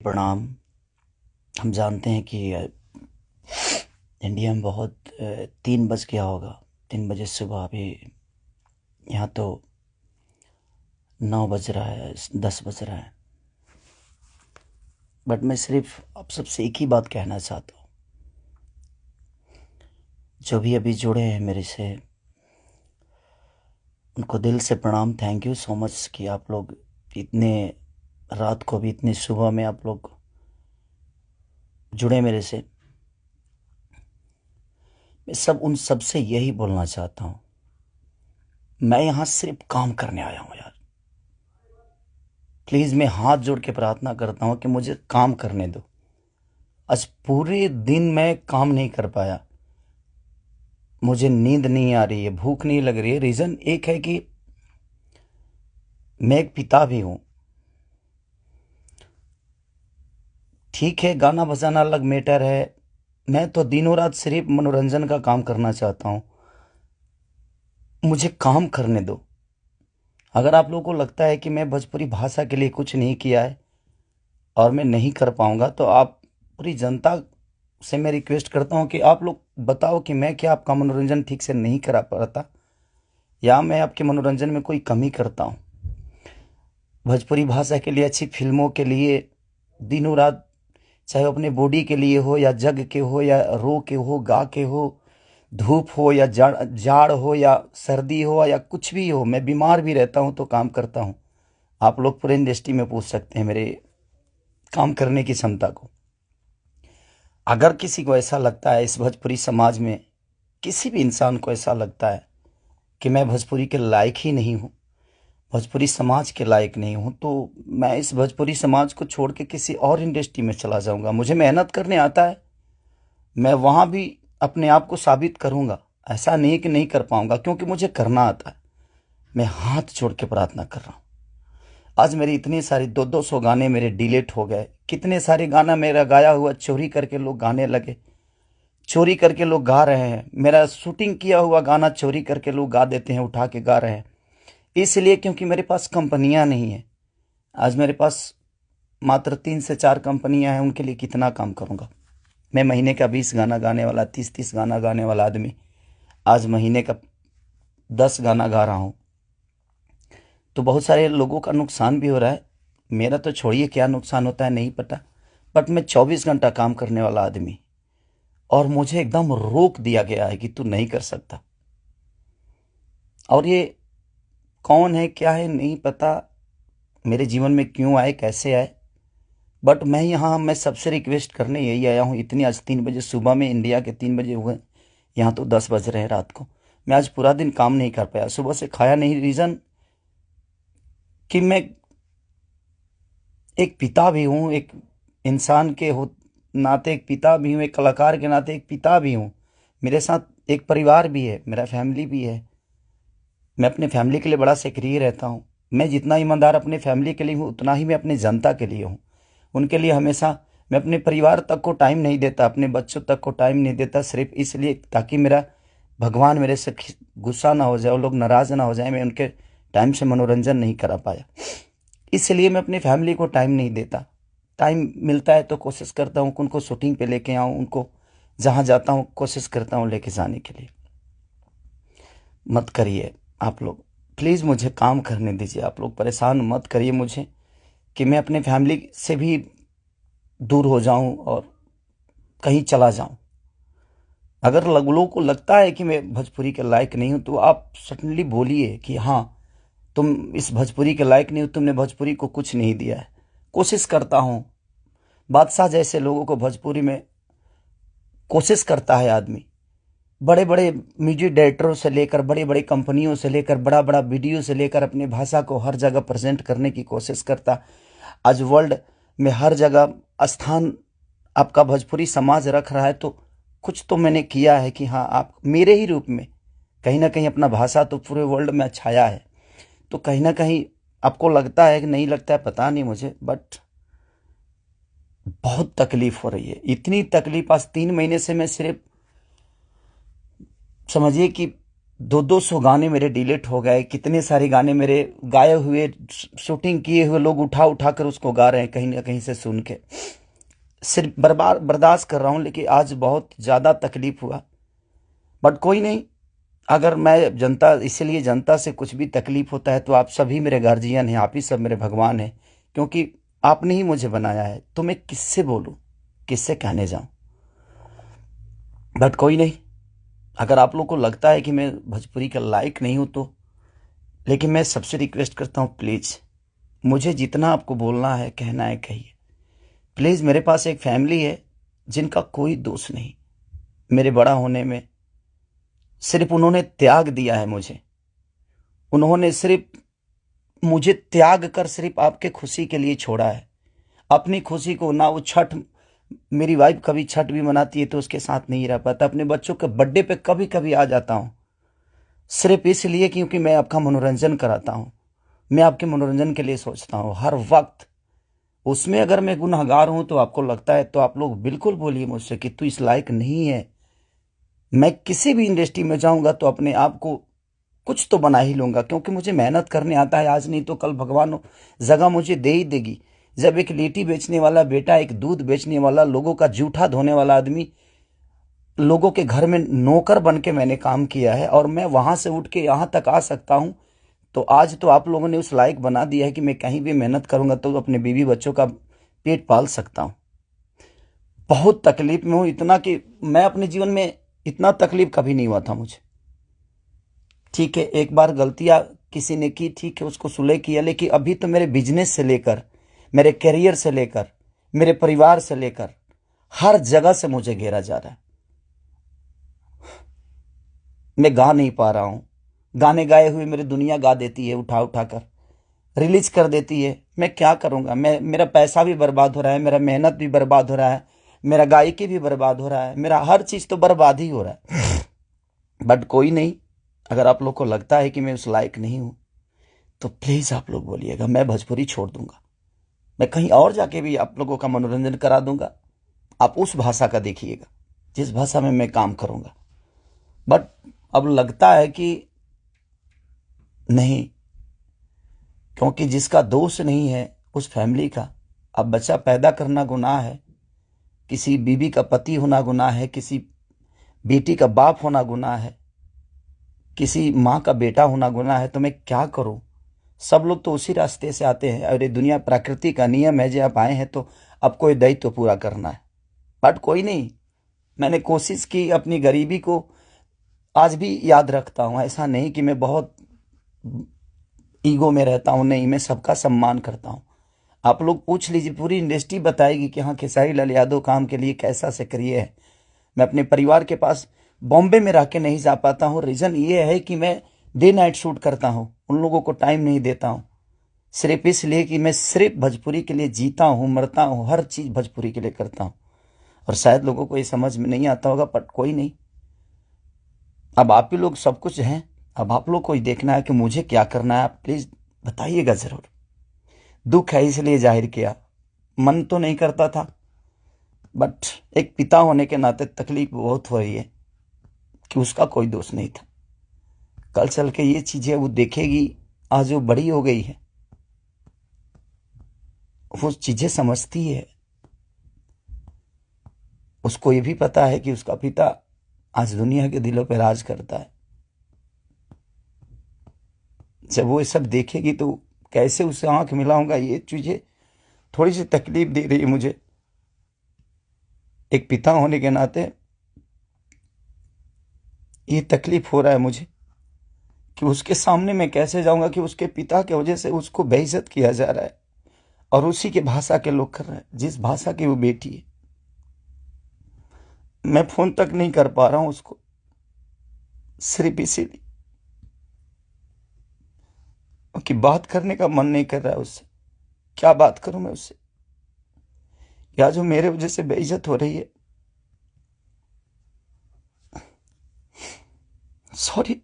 प्रणाम। हम जानते हैं कि इंडिया में बहुत 3 बज गया होगा। 3 बजे सुबह। अभी यहाँ तो 9 बज रहा है, 10 बज रहा है। बट मैं सिर्फ आप सबसे एक ही बात कहना चाहता हूँ। जो भी अभी जुड़े हैं मेरे से, उनको दिल से प्रणाम। थैंक यू सो मच कि आप लोग इतने रात को भी, इतने सुबह में आप लोग जुड़े मेरे से। मैं उन सब से यही बोलना चाहता हूँ, मैं यहाँ सिर्फ काम करने आया हूँ यार। प्लीज़ मैं हाथ जोड़ के प्रार्थना करता हूँ कि मुझे काम करने दो। आज पूरे दिन मैं काम नहीं कर पाया। मुझे नींद नहीं आ रही है, भूख नहीं लग रही है। रीज़न एक है कि मैं एक पिता भी हूँ। ठीक है, गाना बजाना अलग मैटर है। मैं तो दिनों रात सिर्फ मनोरंजन का काम करना चाहता हूँ। मुझे काम करने दो। अगर आप लोगों को लगता है कि मैं भोजपुरी भाषा के लिए कुछ नहीं किया है और मैं नहीं कर पाऊंगा, तो आप पूरी जनता से मैं रिक्वेस्ट करता हूं कि आप लोग बताओ कि मैं क्या आपका मनोरंजन ठीक से नहीं करा पाता, या मैं आपके मनोरंजन में कोई कमी करता हूं। भोजपुरी भाषा के लिए, अच्छी फिल्मों के लिए दिनों रात, चाहे वो अपने बॉडी के लिए हो या जग के हो या रो के हो, गा के हो, धूप हो या जाड़ जाड़ हो या सर्दी हो या कुछ भी हो, मैं बीमार भी रहता हूं तो काम करता हूं। आप लोग पूरे इंडस्ट्री में पूछ सकते हैं मेरे काम करने की क्षमता को। अगर किसी को ऐसा लगता है, इस भोजपुरी समाज में किसी भी इंसान को ऐसा लगता है कि मैं भोजपुरी के लायक ही नहीं हूँ, भोजपुरी समाज के लायक नहीं हूँ, तो मैं इस भोजपुरी समाज को छोड़ के किसी और इंडस्ट्री में चला जाऊंगा। मुझे मेहनत करने आता है, मैं वहां भी अपने आप को साबित करूंगा। ऐसा नहीं कि नहीं कर पाऊंगा, क्योंकि मुझे करना आता है। मैं हाथ जोड़ के प्रार्थना कर रहा हूँ। आज मेरी इतनी सारी 200 गाने मेरे डिलीट हो गए। कितने सारे गाना मेरा गाया हुआ चोरी करके लोग गाने लगे, चोरी करके लोग गा रहे हैं। मेरा शूटिंग किया हुआ गाना चोरी करके लोग गा देते हैं, उठा के गा रहे हैं। इसलिए क्योंकि मेरे पास कंपनियां नहीं है। आज मेरे पास मात्र 3 से 4 कंपनियां हैं, उनके लिए कितना काम करूंगा। मैं महीने का 20 गाना गाने वाला, 30 गाना गाने वाला आदमी आज महीने का 10 गाना गा रहा हूं। तो बहुत सारे लोगों का नुकसान भी हो रहा है। मेरा तो छोड़िए, क्या नुकसान होता है नहीं पता। बट मैं 24 घंटा काम करने वाला आदमी, और मुझे एकदम रोक दिया गया है कि तू नहीं कर सकता। और ये कौन है, क्या है, नहीं पता। मेरे जीवन में क्यों आए, कैसे आए। बट मैं सबसे रिक्वेस्ट करने यही आया हूँ। इतनी आज 3 बजे सुबह में, इंडिया के 3 बजे हुए, यहाँ तो 10 बज रहे हैं रात को। मैं आज पूरा दिन काम नहीं कर पाया, सुबह से खाया नहीं। रीज़न कि मैं एक पिता भी हूँ, एक इंसान के हो नाते एक पिता भी हूँ, एक कलाकार के नाते एक पिता भी हूँ। मेरे साथ एक परिवार भी है, मेरा फैमिली भी है। मैं अपने फैमिली के लिए बड़ा सक्रिय रहता हूँ। मैं जितना ईमानदार अपने फैमिली के लिए हूँ, उतना ही मैं अपनी जनता के लिए हूँ। उनके लिए हमेशा मैं अपने परिवार तक को टाइम नहीं देता, अपने बच्चों तक को टाइम नहीं देता, सिर्फ इसलिए ताकि मेरा भगवान मेरे से गुस्सा ना हो जाए, वो लोग नाराज ना हो जाए, मैं उनके टाइम से मनोरंजन नहीं करा पाया। इसलिए मैं अपनी फैमिली को टाइम नहीं देता। टाइम मिलता है तो कोशिश करता हूँ कि उनको शूटिंग पे लेके आऊँ, उनको जहाँ जाता हूँ कोशिश करता हूँ लेके जाने के लिए। मत करिए आप लोग, प्लीज़ मुझे काम करने दीजिए। आप लोग परेशान मत करिए मुझे कि मैं अपने फैमिली से भी दूर हो जाऊं और कहीं चला जाऊं। अगर लोगों को लगता है कि मैं भोजपुरी के लायक नहीं हूं, तो आप सडनली बोलिए कि हाँ, तुम इस भोजपुरी के लायक नहीं हो, तुमने भोजपुरी को कुछ नहीं दिया है। कोशिश करता हूं। बादशाह जैसे लोगों को भोजपुरी में कोशिश करता है आदमी। बड़े बड़े म्यूजिक डायरेक्टरों से लेकर, बड़ी बड़ी कंपनियों से लेकर, बड़ा बड़ा वीडियो से लेकर अपनी भाषा को हर जगह प्रेजेंट करने की कोशिश करता। आज वर्ल्ड में हर जगह स्थान आपका भोजपुरी समाज रख रहा है, तो कुछ तो मैंने किया है कि हाँ, आप मेरे ही रूप में कहीं ना कहीं अपना भाषा तो पूरे वर्ल्ड में छाया है। तो कहीं ना कहीं आपको लगता है कि नहीं लगता है, पता नहीं मुझे, बट बहुत तकलीफ हो रही है। इतनी तकलीफ आज 3 महीने से मैं सिर्फ समझिए कि 200 गाने मेरे डिलीट हो गए, कितने सारे गाने मेरे गाए हुए, शूटिंग किए हुए लोग उठा उठा कर उसको गा रहे हैं कहीं ना कहीं से सुन के। सिर्फ बर्बाद बर्दाश्त कर रहा हूँ, लेकिन आज बहुत ज़्यादा तकलीफ हुआ। बट कोई नहीं, अगर मैं जनता, इसीलिए जनता से कुछ भी तकलीफ होता है तो आप सभी मेरे गार्जियन हैं, आप ही सब मेरे भगवान हैं, क्योंकि आपने ही मुझे बनाया है। तो मैं किससे बोलूं, किससे कहने जाऊं। बट कोई नहीं, अगर आप लोग को लगता है कि मैं भोजपुरी का लायक नहीं हूं तो, लेकिन मैं सबसे रिक्वेस्ट करता हूं, प्लीज़ मुझे जितना आपको बोलना है, कहना है, कहिए। प्लीज़, मेरे पास एक फैमिली है जिनका कोई दोष नहीं मेरे बड़ा होने में। सिर्फ उन्होंने त्याग दिया है मुझे, उन्होंने सिर्फ मुझे त्याग कर सिर्फ आपके खुशी के लिए छोड़ा है। अपनी खुशी को ना, वो छठ, मेरी वाइफ कभी छठ भी मनाती है तो उसके साथ नहीं रह पाता। अपने बच्चों के बर्थडे पे कभी कभी आ जाता हूँ, सिर्फ इसलिए क्योंकि मैं आपका मनोरंजन कराता हूँ, मैं आपके मनोरंजन के लिए सोचता हूँ हर वक्त। उसमें अगर मैं गुनहगार हूं तो आपको लगता है तो आप लोग बिल्कुल बोलिए मुझसे कि तू इस लायक नहीं है। मैं किसी भी इंडस्ट्री में जाऊंगा तो अपने आप को कुछ तो बना ही लूंगा, क्योंकि मुझे मेहनत करने आता है। आज नहीं तो कल भगवान जगह मुझे दे ही देगी। जब एक लिट्टी बेचने वाला बेटा, एक दूध बेचने वाला, लोगों का जूठा धोने वाला आदमी, लोगों के घर में नौकर बन के मैंने काम किया है, और मैं वहां से उठ के यहां तक आ सकता हूं, तो आज तो आप लोगों ने उस लायक बना दिया है कि मैं कहीं भी मेहनत करूंगा तो अपने बीवी बच्चों का पेट पाल सकता हूं। बहुत तकलीफ में हूं, इतना कि मैं अपने जीवन में इतना तकलीफ कभी नहीं हुआ था मुझे। ठीक है, एक बार गलतियां किसी ने की, ठीक है, उसको सुलह किया, लेकिन अभी तो मेरे बिजनेस से लेकर, मेरे करियर से लेकर, मेरे परिवार से लेकर हर जगह से मुझे घेरा जा रहा है। मैं गा नहीं पा रहा हूं। गाने गाए हुए मेरी दुनिया गा देती है, उठा उठा कर रिलीज कर देती है। मैं क्या करूंगा, मेरा पैसा भी बर्बाद हो रहा है, मेरा मेहनत भी बर्बाद हो रहा है, मेरा गायकी भी बर्बाद हो रहा है, मेरा हर चीज तो बर्बाद ही हो रहा है। बट कोई नहीं, अगर आप लोग को लगता है कि मैं उस लायक नहीं हूं तो प्लीज आप लोग बोलिएगा, मैं भोजपुरी छोड़ दूंगा। मैं कहीं और जाके भी आप लोगों का मनोरंजन करा दूंगा। आप उस भाषा का देखिएगा जिस भाषा में मैं काम करूंगा। बट अब लगता है कि नहीं, क्योंकि जिसका दोष नहीं है उस फैमिली का, अब बच्चा पैदा करना गुनाह है, किसी बीवी का पति होना गुनाह है, किसी बेटी का बाप होना गुनाह है, किसी माँ का बेटा होना गुनाह है, तो मैं क्या करूं। सब लोग तो उसी रास्ते से आते हैं, और ये दुनिया प्रकृति का नियम है, जो आप आए हैं तो आपको ये दायित्व तो पूरा करना है। बट कोई नहीं, मैंने कोशिश की, अपनी गरीबी को आज भी याद रखता हूं। ऐसा नहीं कि मैं बहुत ईगो में रहता हूं, नहीं, मैं सबका सम्मान करता हूं। आप लोग पूछ लीजिए, पूरी इंडस्ट्री बताएगी कि हाँ, खेसारी लाल यादव काम के लिए कैसा से करिए है। मैं अपने परिवार के पास बॉम्बे में रह के नहीं जा पाता हूँ। रीज़न ये है कि मैं डे नाइट शूट करता हूँ, उन लोगों को टाइम नहीं देता हूँ, सिर्फ इसलिए कि मैं सिर्फ भोजपुरी के लिए जीता हूँ, मरता हूँ, हर चीज़ भोजपुरी के लिए करता हूँ। और शायद लोगों को ये समझ में नहीं आता होगा, बट कोई नहीं, अब आप ही लोग सब कुछ हैं। अब आप लोग को ही देखना है कि मुझे क्या करना है। आप प्लीज़ बताइएगा ज़रूर। दुख है इसलिए जाहिर किया, मन तो नहीं करता था, बट एक पिता होने के नाते तकलीफ बहुत हो रही है कि उसका कोई दोष नहीं था। कल चल के ये चीजें वो देखेगी, आज वो बड़ी हो गई है, वो चीजें समझती है। उसको ये भी पता है कि उसका पिता आज दुनिया के दिलों पर राज करता है। जब वो ये सब देखेगी तो कैसे उसे आंख मिलाऊंगा, ये चीजें थोड़ी सी तकलीफ दे रही है मुझे। एक पिता होने के नाते ये तकलीफ हो रहा है मुझे कि उसके सामने मैं कैसे जाऊंगा कि उसके पिता की वजह से उसको बेइज्जत किया जा रहा है, और उसी के भाषा के लोग कर रहे हैं, जिस भाषा की वो बेटी है। मैं फोन तक नहीं कर पा रहा हूं उसको, सिर्फ इसीलिए कि बात करने का मन नहीं कर रहा है उससे। क्या बात करूं मैं उससे, या जो मेरे वजह से बेइज्जत हो रही है। सॉरी।